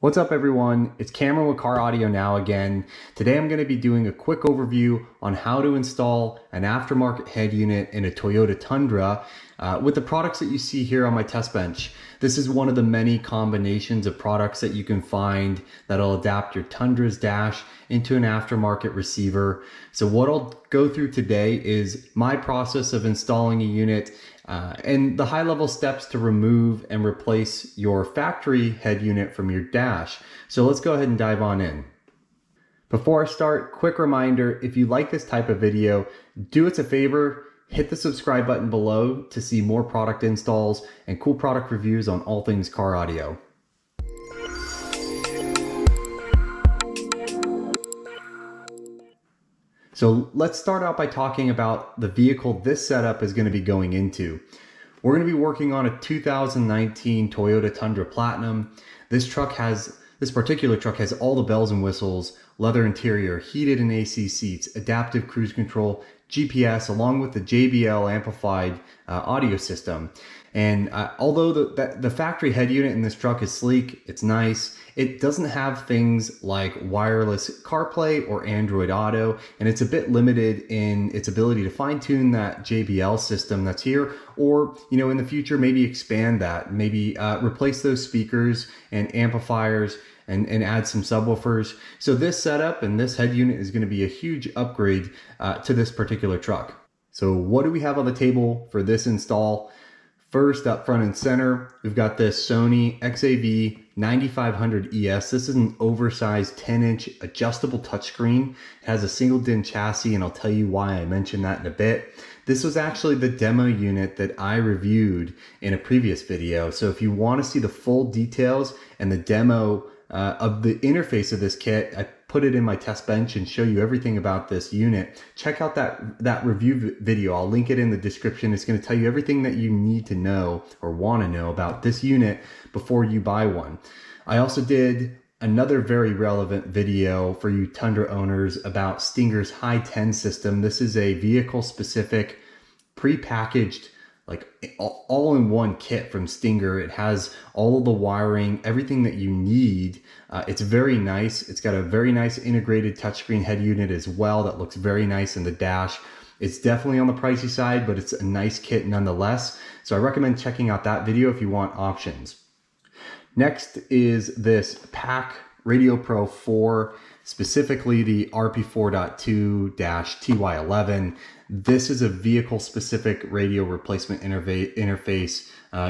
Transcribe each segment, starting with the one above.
What's up everyone, it's Cameron with Car Audio Now again. Today I'm going to be doing a quick overview on how to install an aftermarket head unit in a Toyota Tundra with the products that you see here on my test bench. This is one of the many combinations of products that you can find that'll adapt your Tundra's dash into an aftermarket receiver. So what I'll go through today is my process of installing a unit and the high-level steps to remove and replace your factory head unit from your dash. So let's go ahead and dive on in. Before I start, quick reminder, if you like this type of video, do us a favor, hit the subscribe button below to see more product installs and cool product reviews on all things car audio. So let's start out by talking about the vehicle this setup is going to be going into. We're going to be working on a 2019 Toyota Tundra Platinum. This particular truck has all the bells and whistles, leather interior, heated and AC seats, adaptive cruise control, GPS, along with the JBL amplified audio system. And although the factory head unit in this truck is sleek, it's nice, it doesn't have things like wireless CarPlay or Android Auto, and it's a bit limited in its ability to fine-tune that JBL system that's here, or in the future maybe expand that, maybe replace those speakers and amplifiers and add some subwoofers. So this setup and this head unit is going to be a huge upgrade to this particular truck. So what do we have on the table for this install? First, up front and center, we've got this Sony XAV 9500 ES. This is an oversized 10-inch adjustable touchscreen. It has a single DIN chassis, and I'll tell you why I mentioned that in a bit. This was actually the demo unit that I reviewed in a previous video. So if you want to see the full details and the demo of the interface of this kit, I put it in my test bench and show you everything about this unit. Check out that review video. I'll link it in the description. It's going to tell you everything that you need to know or want to know about this unit before you buy one. I also did another very relevant video for you Tundra owners about Stinger's High 10 system. This is a vehicle specific pre-packaged like all-in-one kit from Stinger. It has all of the wiring, everything that you need. It's very nice. It's got a very nice integrated touchscreen head unit as well that looks very nice in the dash. It's definitely on the pricey side, but it's a nice kit nonetheless. So I recommend checking out that video if you want options. Next is this PAC Radio Pro 4, specifically the RP4.2-TY11. This is a vehicle-specific radio replacement interface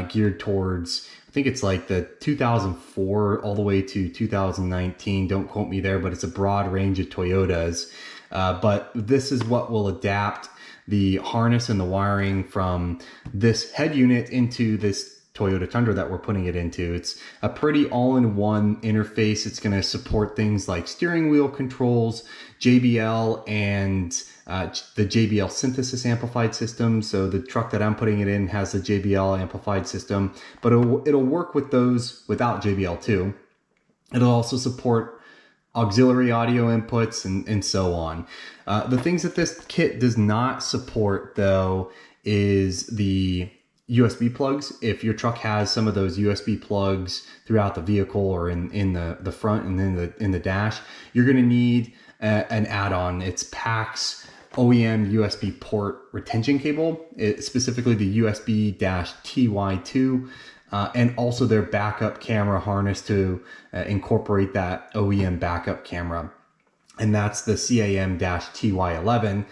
geared towards, I think it's like the 2004 all the way to 2019. Don't quote me there, but it's a broad range of Toyotas. But this is what will adapt the harness and the wiring from this head unit into this Toyota Tundra that we're putting it into. It's a pretty all-in-one interface. It's going to support things like steering wheel controls, JBL, and the JBL synthesis amplified system. So the truck that I'm putting it in has the JBL amplified system, but it'll work with those without JBL too. It'll also support auxiliary audio inputs and so on. The things that this kit does not support though is the USB plugs. If your truck has some of those USB plugs throughout the vehicle or in the front and then in the dash, you're going to need an add-on. It's PAC's OEM USB port retention cable, specifically the USB-TY2, and also their backup camera harness to incorporate that OEM backup camera. And that's the CAM-TY11.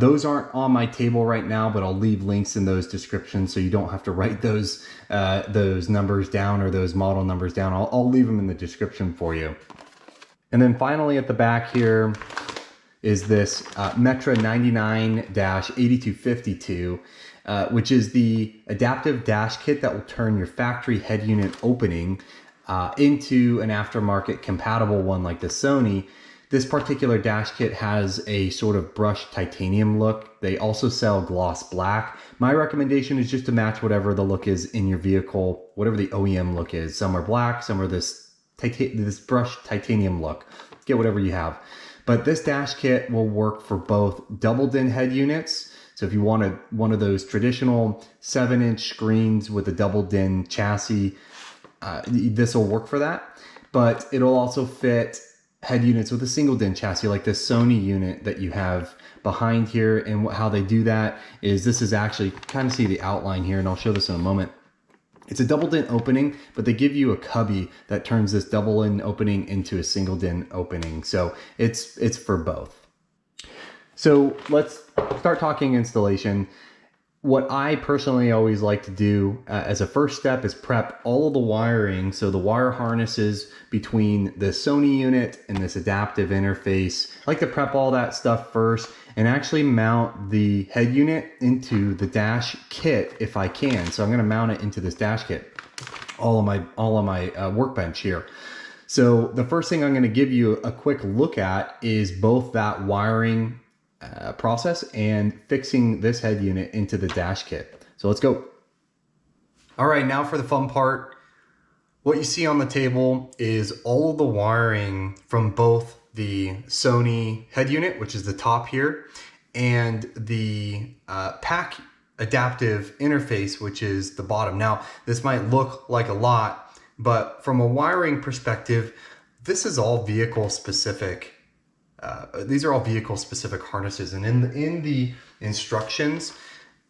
Those aren't on my table right now, but I'll leave links in those descriptions so you don't have to write those numbers down or those model numbers down. I'll leave them in the description for you. And then finally at the back here is this Metra 99-8252, which is the adaptive dash kit that will turn your factory head unit opening into an aftermarket compatible one like the Sony. This particular dash kit has a sort of brushed titanium look. They also sell gloss black. My recommendation is just to match whatever the look is in your vehicle, whatever the OEM look is. Some are black, some are this brushed titanium look. Get whatever you have. But this dash kit will work for both double DIN head units. So if you wanted one of those traditional 7-inch screens with a double DIN chassis, this will work for that, but it'll also fit head units with a single din chassis, like this Sony unit that you have behind here. And how they do that is, this is actually, kind of see the outline here, and I'll show this in a moment. It's a double din opening, but they give you a cubby that turns this double din opening into a single din opening. So it's for both. So let's start talking installation. What I personally always like to do as a first step is prep all of the wiring. So the wire harnesses between the Sony unit and this adaptive interface. I like to prep all that stuff first and actually mount the head unit into the dash kit if I can. So I'm going to mount it into this dash kit, all of my workbench here. So the first thing I'm going to give you a quick look at is both that wiring process and fixing this head unit into the dash kit. So let's go. All right, now for the fun part. What you see on the table is all of the wiring from both the Sony head unit, which is the top here, and the pack adaptive interface, which is the bottom. Now, this might look like a lot, but from a wiring perspective, this is all vehicle specific. These are all vehicle specific harnesses, and in the instructions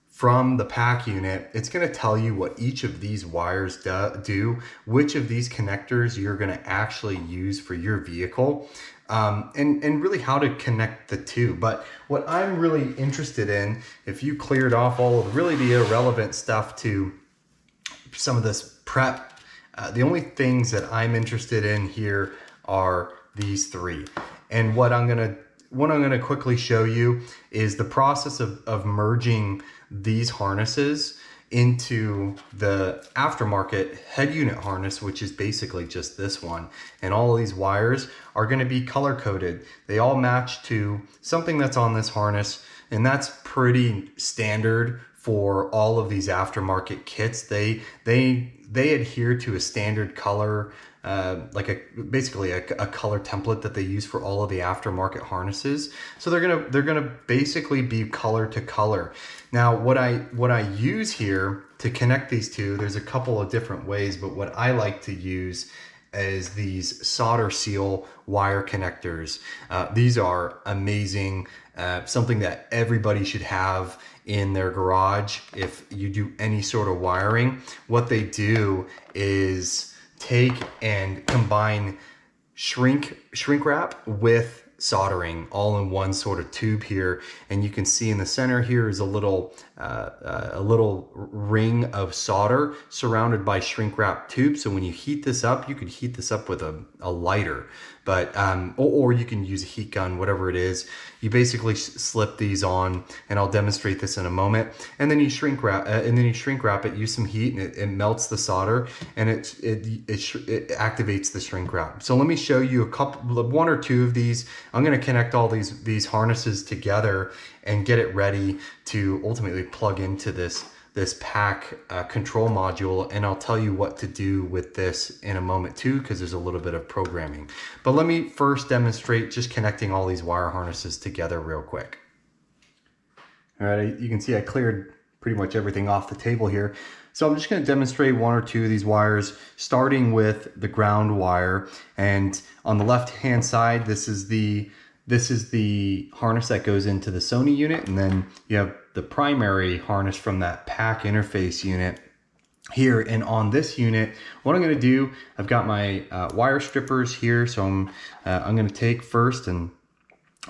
from the pack unit, it's going to tell you what each of these wires do, which of these connectors you're going to actually use for your vehicle, and really how to connect the two. But what I'm really interested in, if you cleared off all of really the irrelevant stuff to some of this prep, the only things that I'm interested in here are these three. And what I'm gonna quickly show you is the process of merging these harnesses into the aftermarket head unit harness, which is basically just this one. And all of these wires are going to be color coded. They all match to something that's on this harness, and that's pretty standard for all of these aftermarket kits. They adhere to a standard color, basically a color template that they use for all of the aftermarket harnesses. So they're gonna basically be color to color. Now, what I use here to connect these two, there's a couple of different ways, but what I like to use is these solder seal wire connectors. These are amazing, something that everybody should have in their garage if you do any sort of wiring. What they do is take and combine shrink wrap with soldering all in one sort of tube here, and you can see in the center here is a little ring of solder surrounded by shrink wrap tube. So when you heat this up, you could heat this up with a lighter, but or you can use a heat gun, whatever it is. You basically slip these on, and I'll demonstrate this in a moment. And then you shrink wrap, it, use some heat, and it melts the solder, and it activates the shrink wrap. So let me show you one or two of these. I'm going to connect all these harnesses together and get it ready to ultimately plug into this pack control module, and I'll tell you what to do with this in a moment too, because there's a little bit of programming. But let me first demonstrate just connecting all these wire harnesses together real quick. All right, you can see I cleared pretty much everything off the table here. So I'm just going to demonstrate one or two of these wires, starting with the ground wire. And on the left hand side, this is the harness that goes into the Sony unit, and then you have the primary harness from that pack interface unit here. And on this unit, what I'm going to do, I've got my wire strippers here. So I'm going to take first and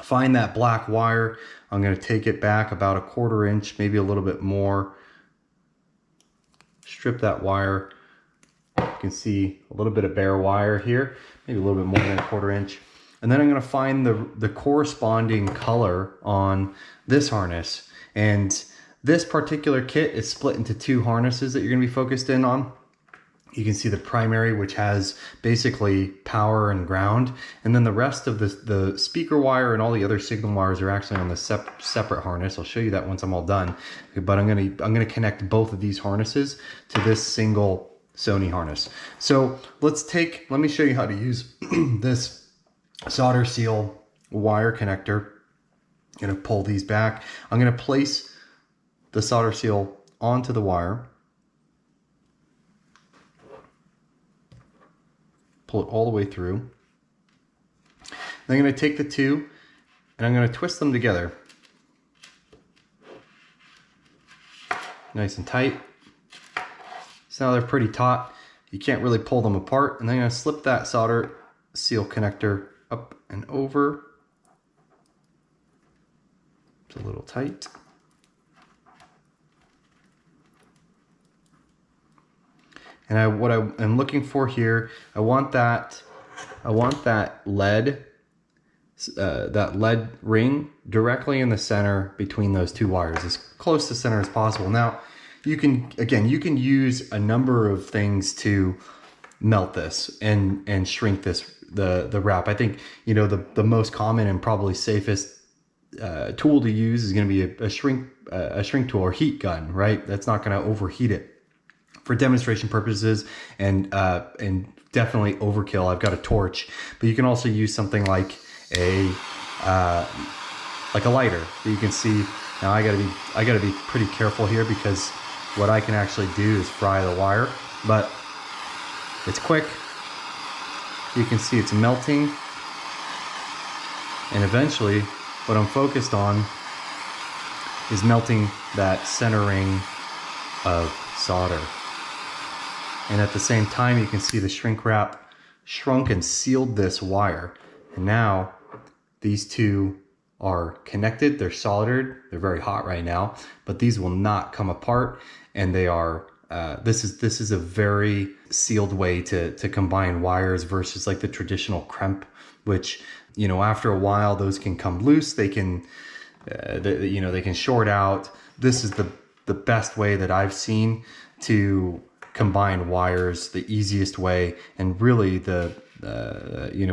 find that black wire. I'm going to take it back about 1/4 inch, maybe a little bit more. Strip that wire. You can see a little bit of bare wire here, maybe a little bit more than 1/4 inch. And then I'm going to find the corresponding color on this harness. And this particular kit is split into two harnesses that you're going to be focused in on. You can see the primary, which has basically power and ground. And then the rest of the speaker wire and all the other signal wires are actually on the separate harness. I'll show you that once I'm all done. But I'm going to connect both of these harnesses to this single Sony harness. So let me show you how to use this solder seal wire connector. I'm going to pull these back. I'm going to place the solder seal onto the wire. pull it all the way through. Then I'm going to take the two and I'm going to twist them together. Nice and tight. So now they're pretty taut. You can't really pull them apart. And then I'm going to slip that solder seal connector up and over. It's a little tight. And what I'm looking for here, I want that lead ring directly in the center between those two wires, as close to center as possible. Now, you can use a number of things to melt this and shrink this the wrap. I think the most common and probably safest tool to use is going to be a shrink tool or heat gun, right? That's not going to overheat it. For demonstration purposes and definitely overkill, I've got a torch, but you can also use something like a lighter. You can see now I gotta be pretty careful here, because what I can actually do is fry the wire, but it's quick. You can see it's melting, and eventually what I'm focused on is melting that center ring of solder. And at the same time, you can see the shrink wrap shrunk and sealed this wire. And now these two are connected, they're soldered, they're very hot right now, but these will not come apart. And they are, this is a very sealed way to combine wires versus like the traditional crimp, which, after a while, those can come loose. They can, they can short out. This is the best way that I've seen to combine wires, the easiest way, and really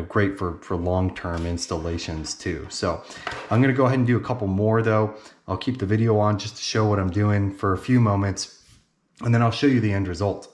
great for long-term installations too. So I'm going to go ahead and do a couple more though. I'll keep the video on just to show what I'm doing for a few moments, and then I'll show you the end result.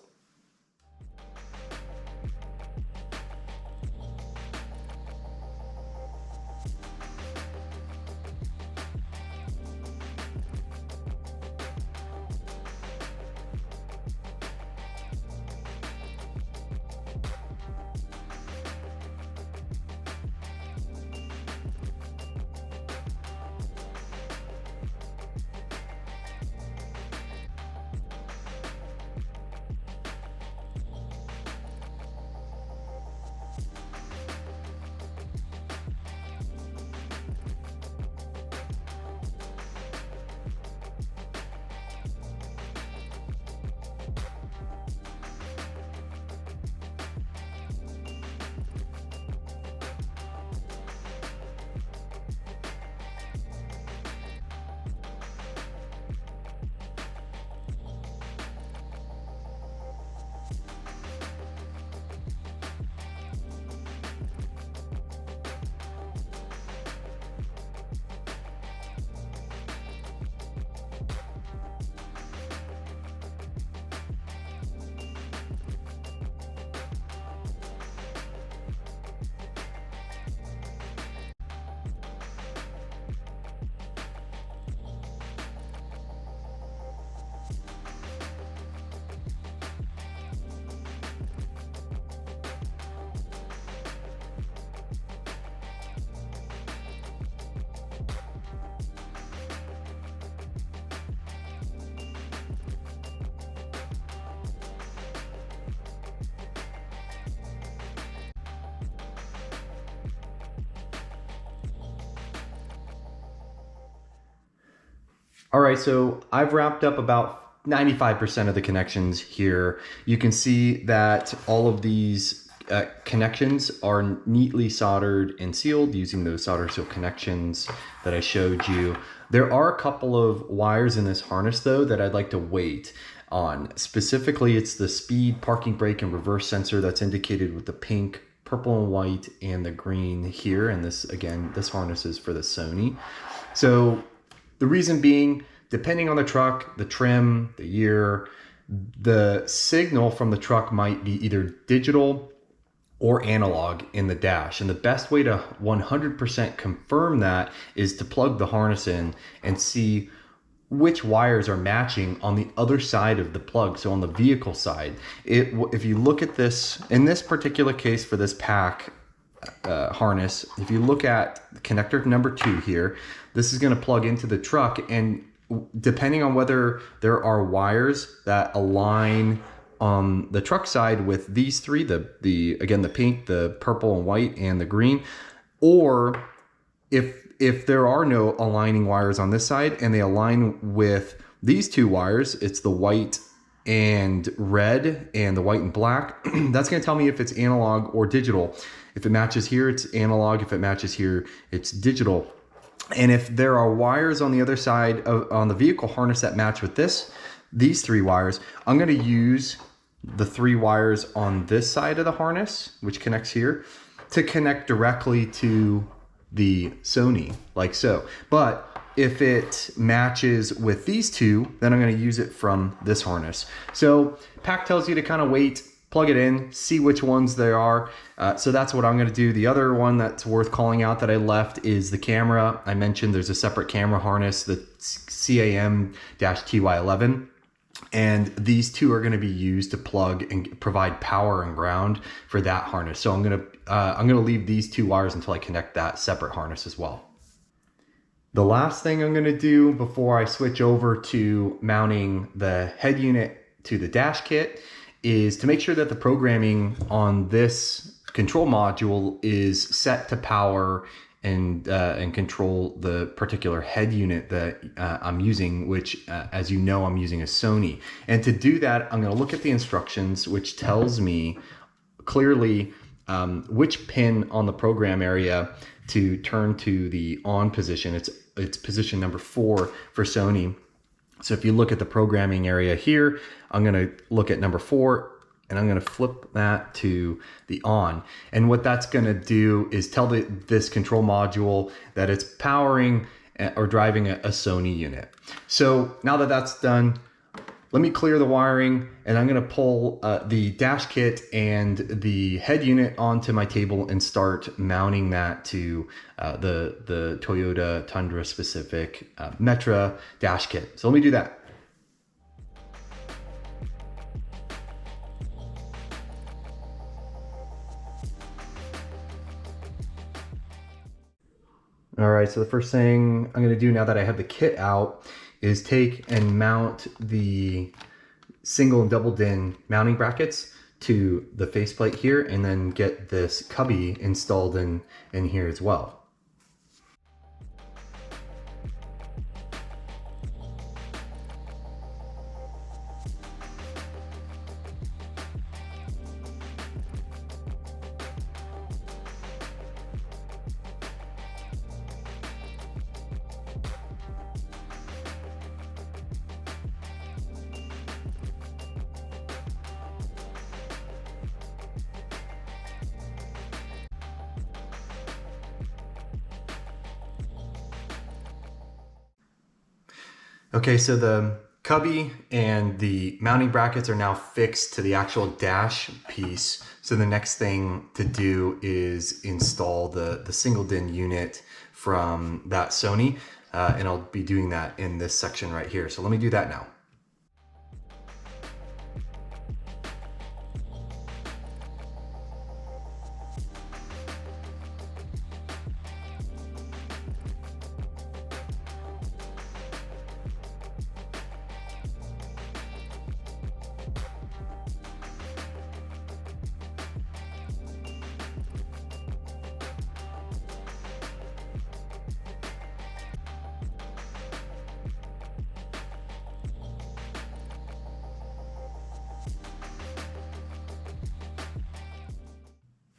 All right, so I've wrapped up about 95% of the connections here. You can see that all of these connections are neatly soldered and sealed using those solder seal connections that I showed you. There are a couple of wires in this harness though that I'd like to wait on. Specifically, it's the speed, parking brake, and reverse sensor that's indicated with the pink, purple and white, and the green here. And this, again, this harness is for the Sony. So the reason being, depending on the truck, the trim, the year, the signal from the truck might be either digital or analog in the dash. And the best way to 100% confirm that is to plug the harness in and see which wires are matching on the other side of the plug, so on the vehicle side. If you look at this, in this particular case for this pack harness, if you look at connector number 2 here, this is going to plug into the truck, and depending on whether there are wires that align on the truck side with these three, again the pink, the purple and white, and the green, or if there are no aligning wires on this side and they align with these 2 wires, it's the white and red and the white and black, that's going to tell me if it's analog or digital. If it matches here, it's analog. If it matches here, it's digital. And if there are wires on the other side on the vehicle harness that match with these 3 wires, I'm going to use the 3 wires on this side of the harness, which connects here, to connect directly to the Sony, like so. But if it matches with these 2, then I'm going to use it from this harness. So pack tells you to kind of wait, plug it in, see which ones they are. So that's what I'm going to do. The other one that's worth calling out that I left is the camera. I mentioned there's a separate camera harness, the CAM-TY11. And these 2 are going to be used to plug and provide power and ground for that harness. So I'm going to leave these 2 wires until I connect that separate harness as well. The last thing I'm going to do before I switch over to mounting the head unit to the dash kit is to make sure that the programming on this control module is set to power and control the particular head unit that I'm using, which as you know, I'm using a Sony. And to do that, I'm going to look at the instructions, which tells me clearly which pin on the program area to turn to the on position. It's position number 4 for Sony. So if you look at the programming area here, I'm going to look at number 4, and I'm going to flip that to the on. And what that's going to do is tell this control module that it's powering or driving a Sony unit. So now that that's done, let me clear the wiring, and I'm going to pull the dash kit and the head unit onto my table and start mounting that to the Toyota Tundra specific Metra dash kit. So let me do that. All right, so the first thing I'm gonna do now that I have the kit out is take and mount the single and double DIN mounting brackets to the faceplate here, and then get this cubby installed in here as well. Okay, so the cubby and the mounting brackets are now fixed to the actual dash piece. So the next thing to do is install the single DIN unit from that Sony, and I'll be doing that in this section right here. So let me do that now.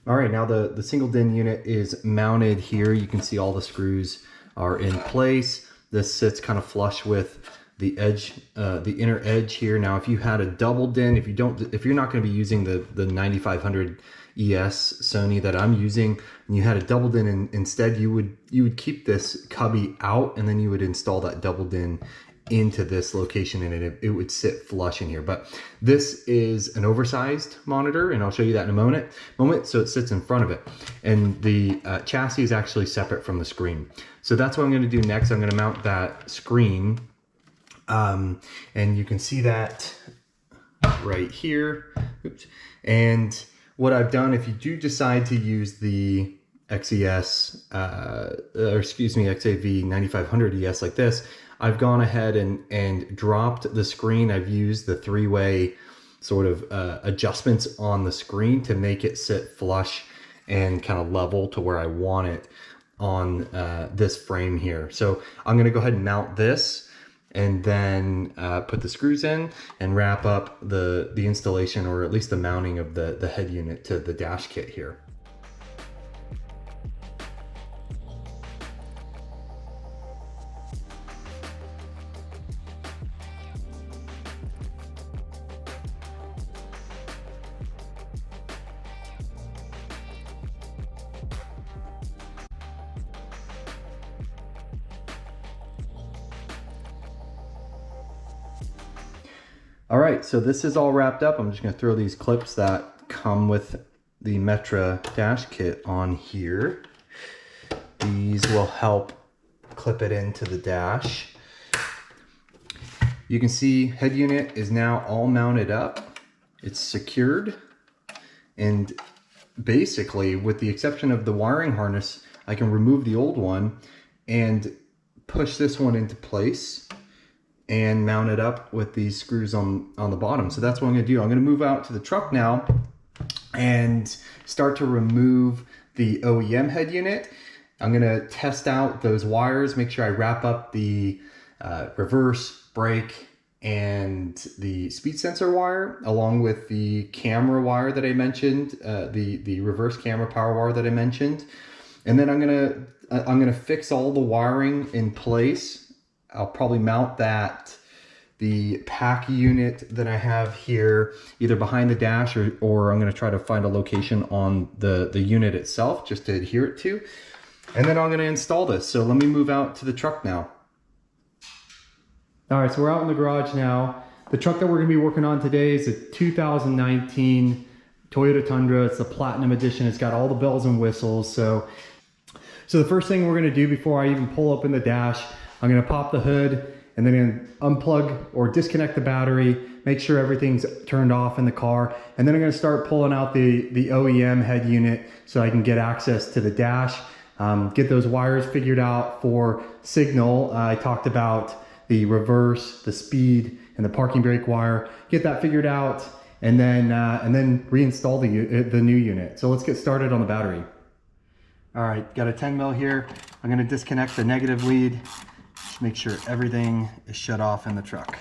All right, now the single DIN unit is mounted here. You can see all the screws are in place. This sits kind of flush with the edge, the inner edge here. Now, if you had a double DIN, if you're not going to be using the 9500 ES Sony that I'm using, and you had a double DIN, and instead you would keep this cubby out, and then you would install that double DIN into this location, and it would sit flush in here. But this is an oversized monitor, and I'll show you that in a moment. So it sits in front of it, and the chassis is actually separate from the screen. So that's what I'm going to do next. I'm going to mount that screen And you can see that right here. Oops. And what I've done, if you do decide to use the XAV 9500 ES like this, I've gone ahead and dropped the screen. I've used the three-way sort of adjustments on the screen to make it sit flush and kind of level to where I want it on this frame here. So I'm gonna go ahead and mount this and then put the screws in and wrap up the installation, or at least the mounting of the head unit to the dash kit here. All right, so this is all wrapped up. I'm just gonna throw these clips that come with the Metra dash kit on here. These will help clip it into the dash. You can see head unit is now all mounted up. It's secured. And basically, with the exception of the wiring harness, I can remove the old one and push this one into place and mount it up with these screws on the bottom. So that's what I'm gonna do. I'm gonna move out to the truck now and start to remove the OEM head unit. I'm gonna test out those wires, make sure I wrap up the reverse, brake, and the speed sensor wire, along with the camera wire that I mentioned, the reverse camera power wire that I mentioned. And then I'm gonna fix all the wiring in place. I'll probably mount the pack unit that I have here either behind the dash, or I'm going to try to find a location on the unit itself just to adhere it to. And then I'm going to install this. So let me move out to the truck now. All right, so we're out in the garage now. The truck that we're going to be working on today is a 2019 Toyota Tundra. It's the Platinum Edition. It's got all the bells and whistles. So the first thing we're going to do before I even pull open the dash, I'm gonna pop the hood and then unplug or disconnect the battery, make sure everything's turned off in the car. And then I'm gonna start pulling out the OEM head unit so I can get access to the dash, get those wires figured out for signal. I talked about the reverse, the speed, and the parking brake wire. Get that figured out and then reinstall the new unit. So let's get started on the battery. All right, got a 10 mil here. I'm gonna disconnect the negative lead. Make sure everything is shut off in the truck.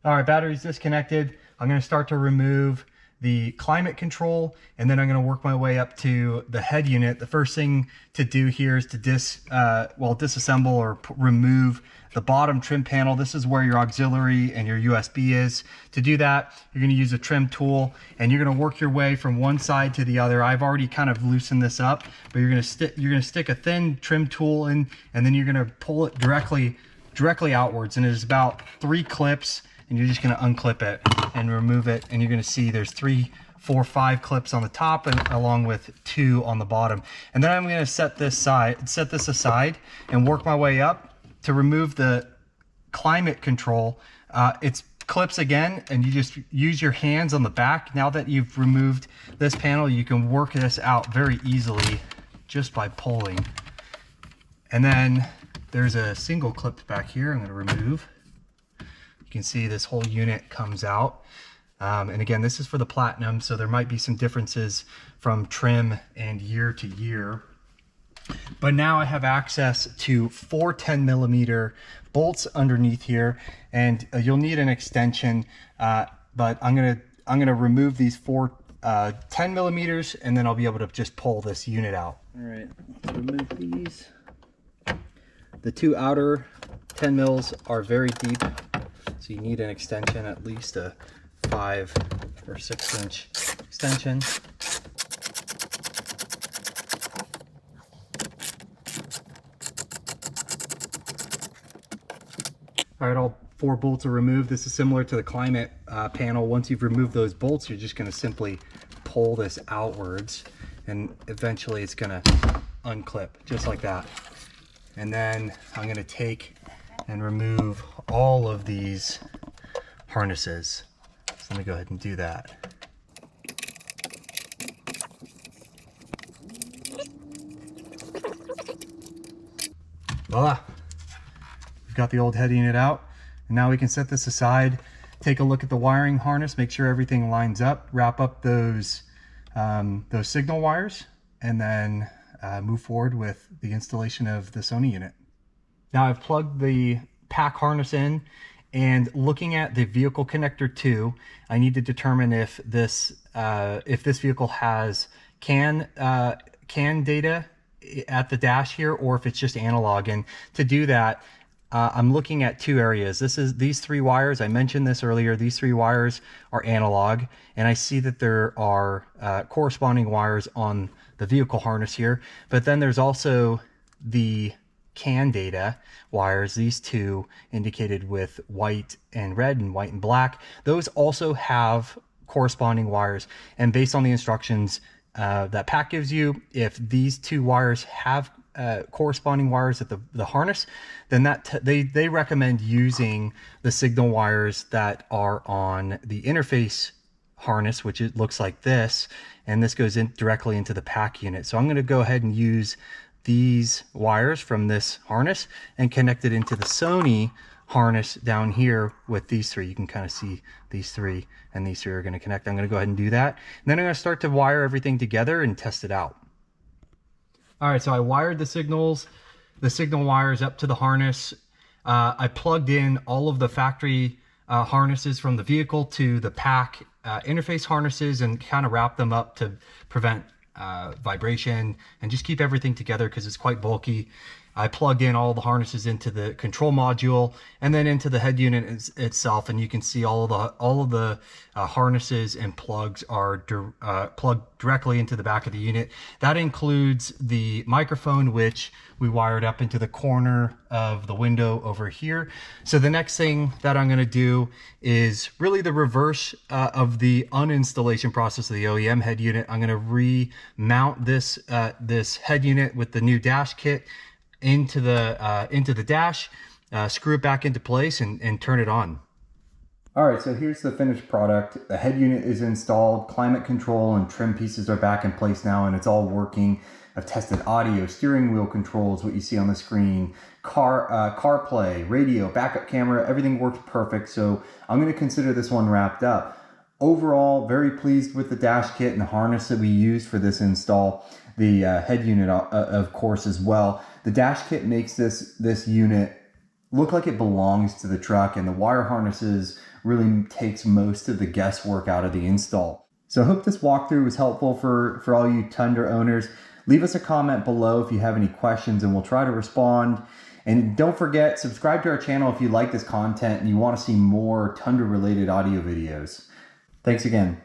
All right, battery's disconnected. I'm gonna start to remove the climate control, and then I'm gonna work my way up to the head unit. The first thing to do here is to disassemble or remove the bottom trim panel. This is where your auxiliary and your USB is. To do that, you're gonna use a trim tool and you're gonna work your way from one side to the other. I've already kind of loosened this up, but you're gonna stick a thin trim tool in, and then you're gonna pull it directly outwards. And it's about 3 clips, and you're just gonna unclip it and remove it. And you're gonna see there's 3, 4, 5 clips on the top, and along with 2 on the bottom. And then I'm gonna set this aside and work my way up to remove the climate control. It's clips again, and you just use your hands on the back. Now that you've removed this panel, you can work this out very easily just by pulling. And then there's a single clip back here I'm going to remove. You can see this whole unit comes out. And again, this is for the Platinum, so there might be some differences from trim and year to year. But now I have access to 4 10mm bolts underneath here, and you'll need an extension. But I'm gonna remove these 4 10mm, and then I'll be able to just pull this unit out. All right, let's remove these. The 2 outer 10 mils are very deep, so you need an extension, at least a 5 or 6 inch extension. All right, all 4 bolts are removed. This is similar to the climate panel. Once you've removed those bolts, you're just gonna simply pull this outwards, and eventually it's gonna unclip, just like that. And then I'm gonna take and remove all of these harnesses. So let me go ahead and do that. Voila! We've got the old head unit out, and now we can set this aside, take a look at the wiring harness, make sure everything lines up, wrap up those signal wires, and then move forward with the installation of the Sony unit. Now I've plugged the pack harness in, and looking at the vehicle connector 2, I need to determine if this vehicle has CAN data at the dash here, or if it's just analog. And to do that, I'm looking at 2 areas. These 3 wires, I mentioned this earlier, these 3 wires are analog, and I see that there are corresponding wires on the vehicle harness here, but then there's also the CAN data wires, these 2 indicated with white and red and white and black. Those also have corresponding wires, and based on the instructions that pack gives you, if these 2 wires have corresponding wires at the harness, then they recommend using the signal wires that are on the interface harness, which it looks like this, and this goes in directly into the pack unit. So I'm going to go ahead and use these wires from this harness and connect it into the Sony harness down here with these 3. You can kind of see these 3, and these 3 are going to connect. I'm going to go ahead and do that, and then I'm going to start to wire everything together and test it out. All right, so I wired the signal wires up to the harness. I plugged in all of the factory harnesses from the vehicle to the pack interface harnesses, and kind of wrap them up to prevent vibration and just keep everything together because it's quite bulky. I plugged in all the harnesses into the control module and then into the head unit itself, and you can see all of the harnesses and plugs are plugged directly into the back of the unit. That includes the microphone, which we wired up into the corner of the window over here. So the next thing that I'm going to do is really the reverse of the uninstallation process of the OEM head unit. I'm going to remount this head unit with the new dash kit into the dash, screw it back into place, and turn it on. All right, so here's the finished product. The head unit is installed, climate control and trim pieces are back in place now, and it's all working. I've tested audio, steering wheel controls, what you see on the screen, CarPlay, radio, backup camera, everything works perfect. So I'm going to consider this one wrapped up. Overall, very pleased with the dash kit and the harness that we used for this install. The head unit, of course, as well. The dash kit makes this unit look like it belongs to the truck, and the wire harnesses really takes most of the guesswork out of the install. So I hope this walkthrough was helpful for all you Tundra owners. Leave us a comment below if you have any questions, and we'll try to respond. And don't forget, subscribe to our channel if you like this content and you want to see more Tundra related audio videos. Thanks again.